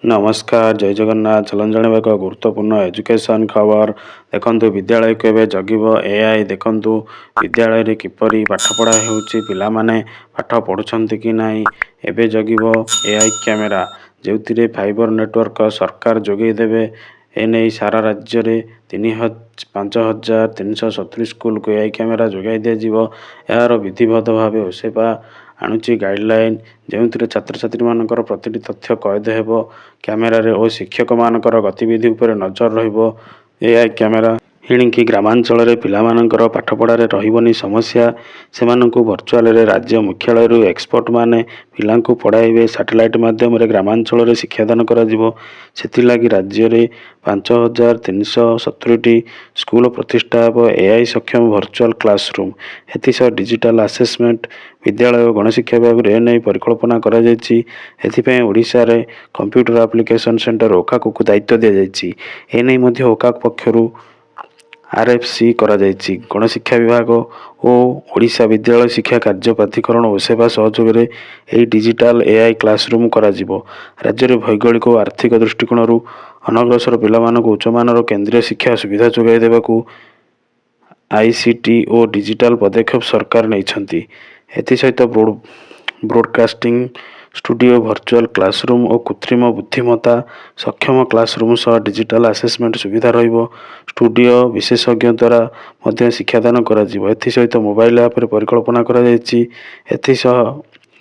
नमस्कार जय जगन्नाथ चलन जाना एक गुरुत्वपूर्ण एजुकेशन खबर देखंतु विद्यालय को एवं जगिब एआई देखंतु विद्यालय रे किपरि पाठ पढ़ा हेउची पिला माने पाठ पढुछंती कि नाही एबे जगिब एआई कैमेरा जेउतिरे फाइबर नेटवर्क सरकार जोगई देबे एने सारा राज्य रे 5370 स्कूल को एआई कैमेरा जोगाई दिया जीवो यार विधिवत भावे सेवा आणुची गाइडलाइन जेउतिरे छात्र छात्री मानकर प्रतिटी तथ्य कैद हेबो कैमेरा रे ओ शिक्षक मानकर गतिविधि उपर नजर रहिबो एआई कैमेरा एणिकी ग्रामांचल रे पिला मानकर पाठपढ़ारे रहिबनी समस्या सेमानंकु वर्चुअल रे राज्य मुख्यालय रु एक्सपर्ट माने पिलांकु पढ़ाइबे सैटेलाइट माध्यम रे ग्रामांचल रे शिक्षादान करा जिवो सेति लागि राज्य रे 5370 टी स्कूल प्रतिष्ठा हेबो एआई सक्षम वर्चुअल क्लासरूम एतिस डिजिटल असेसमेंट विद्यालय गणशिक्षा विभाग रे नै परिकल्पना करा जायछि एथिपय ओडिसा रे कंप्यूटर एप्लिकेशन सेंटर ओकाक को दायित्व दिया जायछि एनै मध्ये ओकाक पक्षरु आरएफसी करा जायछि गणशिक्षा विभाग ओ ओडिशा विद्यालय शिक्षा कार्य प्राधिकरण ओ सेवा सहयोग रे एई डिजिटल एआई क्लासरूम करा जिवो राज्य रे भौगोलिक और आर्थिक दृष्टिकोण रु अनग्रसर पिला मानक उच्च मानर केंद्रीय शिक्षा सुविधा जोगाई देबाकू आईसीटी ओ डिजिटल पदक्षेप सरकार नैछंती एथि सहित ब्रॉडकास्टिंग स्टूडियो वर्चुअल क्लासरूम और कृत्रिम बुद्धिमत्ता सक्षम क्लासरूम सह डिजिटल असेसमेंट सुविधा रहिबो स्टूडियो विशेषज्ञ द्वारा मध्य शिक्षादान करा जिवो एथि सहित मोबाइल ऐप रे परिकल्पना करा जायछि एथि सह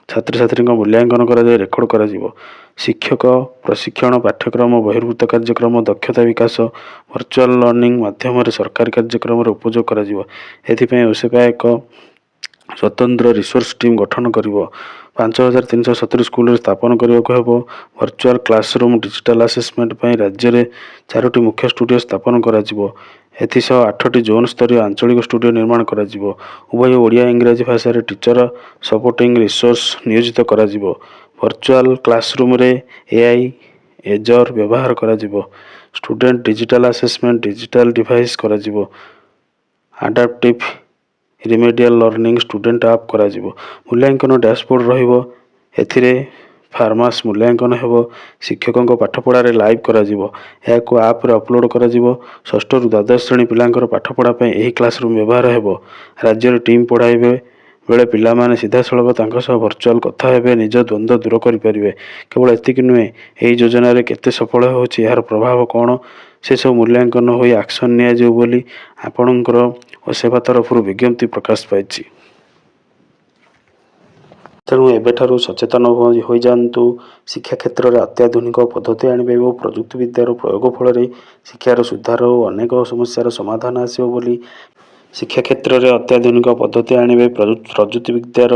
छात्र छात्री मूल्यांकन करा जाय रेकॉर्ड करा जिवो शिक्षक प्रशिक्षण पाठ्यक्रम बहिर्भूत कार्यक्रम दक्षता विकास वर्चुअल लर्निंग माध्यम सरकारी कार्यक्रम उपयोग करा जिवो एथिपय ओसेपा एक स्वतंत्र रिसोर्स टीम गठन करिवो 5370 स्कूल स्थापन करने वर्चुअल क्लासरूम डिजिटल असेसमेंट राज्य में 4टी मुख्य स्टूडियो स्थापन करा एथिसह 8टी जोन स्तरीय आंचलिक स्टूडियो निर्माण करा उभय ओडिया इंग्राजी भाषा रे टीचर सपोर्टिंग रिसोर्स नियोजित करा वर्चुअल क्लासरूम रे एआई एजर व्यवहार करा student digital assessment digital device करा अडाप्टिव रिमेडियल लर्निंग स्टूडेंट आप करा मूल्यांकन डैशबोर्ड रहिबो एथिरे फार्मास मूल्यांकन हेबो शिक्षकों पाठपढ़ारे लाइव करा याको आप रे अपलोड करा षष्ठ रु द्वादश श्रेणी पिलांकर पाठपढ़ा पे एही क्लासरूम व्यवहार हेबो राज्य रे टीम पढ़ाइबे बेले पिला माने सीधा सळग तांका सह वर्चुअल कथा हेबे निज द्वंद्व दूर करि परिबे केवल एतिक नुहे एही योजना रे केते सफल होछि यार प्रभाव कोन से सब मूल्यांकन होई एक्शन निया जो बोली आपणकर और सेवा तरफ विज्ञप्ति प्रकाश पाई तेणु एबेठारु सचेतन हो जातु शिक्षा क्षेत्र में अत्याधुनिक पद्धति आणवे और प्रजुक्ति विद्यार प्रयोग फल शिक्षार सुधार और अनेक समस्यार समाधान आसो बोली शिक्षा क्षेत्र में अत्याधुनिक पद्धति आणवे प्रजुक्ति विद्यार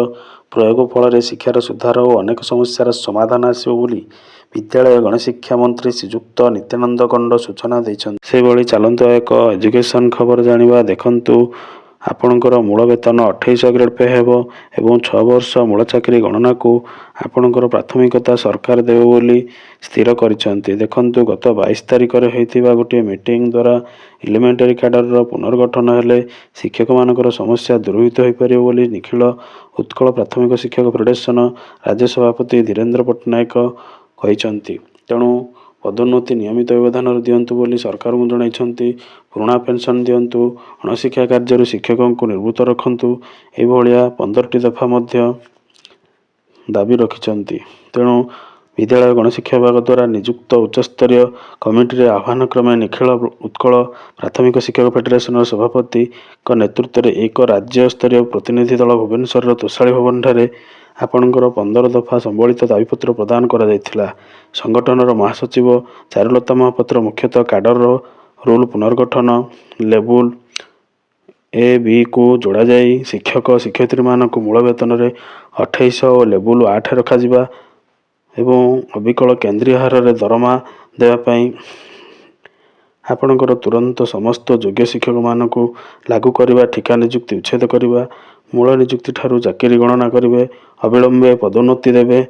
प्रयोग फल शिक्षार सुधार और अनेक समस्यार समाधान आसो बोली विद्यालय गणशिक्षा मंत्री श्रीजुक्त नित्यानंद गंड सूचना देते चलतु एक एजुकेशन खबर जानिबा देखंतु आपणकर मूल वेतन 28 ग्रेड पे हेबो एवं 6 वर्ष मूल चाकरी गणना को आपणकर प्राथमिकता सरकार देबो बोली स्थिर करिसंती देखंतु गत 22 तारिख रे हेतिबा गोटे मीटिंग द्वारा एलिमेंटरी कैडर रो पुनर्गठन हेले शिक्षक मानकर समस्या दूरीभूत होई परिबो बोली निखिल उत्कल प्राथमिक शिक्षक फेडरेशन राज्य सभापति धीरेन्द्र पट्टनायक कहिसंती तेणु पदोन्नति नियमित व्यवधान दिंतु बोली सरकार को जणाइछंती पुराणा पेंशन दिंतु अणशिक्षा कार्य शिक्षकों को निर्भूत रखंतु एभलिया 15टी दफा मध्य दाबी रखिछंती तेणु विद्यालय गणशिक्षा विभाग द्वारा नियुक्त उच्चस्तरीय कमिटी आह्वान क्रमे निखिल उत्कल प्राथमिक शिक्षक फेडरेशन सभापति नेतृत्व में एक राज्य स्तरीय प्रतिनिधि दल भुवनेश्वर तोशाली भवन ठारे आपणकर 15 दफा संबलित दाबीपत्र प्रदान करा जायथिला संगठनर महासचिव चारुलता महापात्र मुख्यतः काडर रूल पुनर्गठन लेवल ए बी को जोड़ा जाई शिक्षक शिक्षयित्री मानक मूल वेतन रे 2800 और लेवल 8 रखा जिबा एवं अविकल केंद्रीय हार रे दरमा देवा पई आपणकर तुरंत समस्त योग्य शिक्षक मानक लागू करवा ठिका नियुक्ति उच्छेद करवा मूल नियुक्ति ठारू चाकरी गणना करेंगे अविलंबे पदोन्नति देवे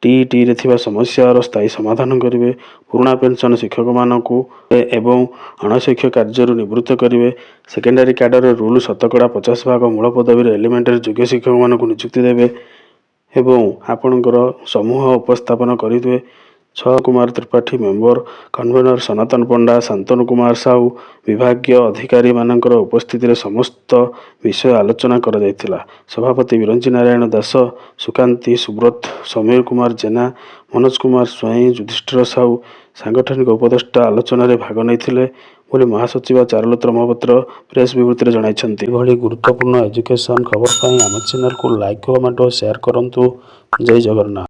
टीईटी रे थिबा समस्यार स्थायी समाधान करेंगे पुराणा पेंशन शिक्षक मानक एवं अणशिक्षक कार्य निवृत्त करेंगे सेकेंडरी कैडर रूल 50% मूल पदवी एलिमेंटरी योग्य शिक्षक मानक नियुक्ति देवे एवं आपणकर समूह उपस्थापन करेंगे ଛଅ କୁମାର ତ୍ରିପାଠୀ ମେମ୍ବର, କନଭେନର ସନାତନ ପଣ୍ଡା, ଶାନ୍ତନୁ କୁମାର ସାହୁ, ବିଭାଗୀୟ ଅଧିକାରୀମାନଙ୍କର ଉପସ୍ଥିତିରେ ସମସ୍ତ ବିଷୟ ଆଲୋଚନା କରାଯାଇଥିଲା। ସଭାପତି ବିରଞ୍ଚି ନାରାୟଣ ଦାସ, ସୁକାନ୍ତି ସୁବ୍ରତ, ସମୀର କୁମାର ଜେନା, ମନୋଜ କୁମାର ସ୍ୱାଇଁ, ଯୁଧିଷ୍ଠିର ସାହୁ ସାଂଗଠନିକ ଉପଦେଷ୍ଟା ଆଲୋଚନାରେ ଭାଗ ନେଇଥିଲେ ବୋଲି ମହାସଚିବ ଚାରୁଲତା ମହାପାତ୍ର ପ୍ରେସ୍ ବିବୃତ୍ତିରେ ଜଣାଇଛନ୍ତି। ଏଭଳି ଗୁରୁତ୍ୱପୂର୍ଣ୍ଣ ଏଜୁକେସନ୍ ଖବର ପାଇଁ ଆମ ଚ୍ୟାନେଲକୁ ଲାଇକ୍, କମେଣ୍ଟ ଓ ସେୟାର କରନ୍ତୁ। ଜୟ ଜଗନ୍ନାଥ।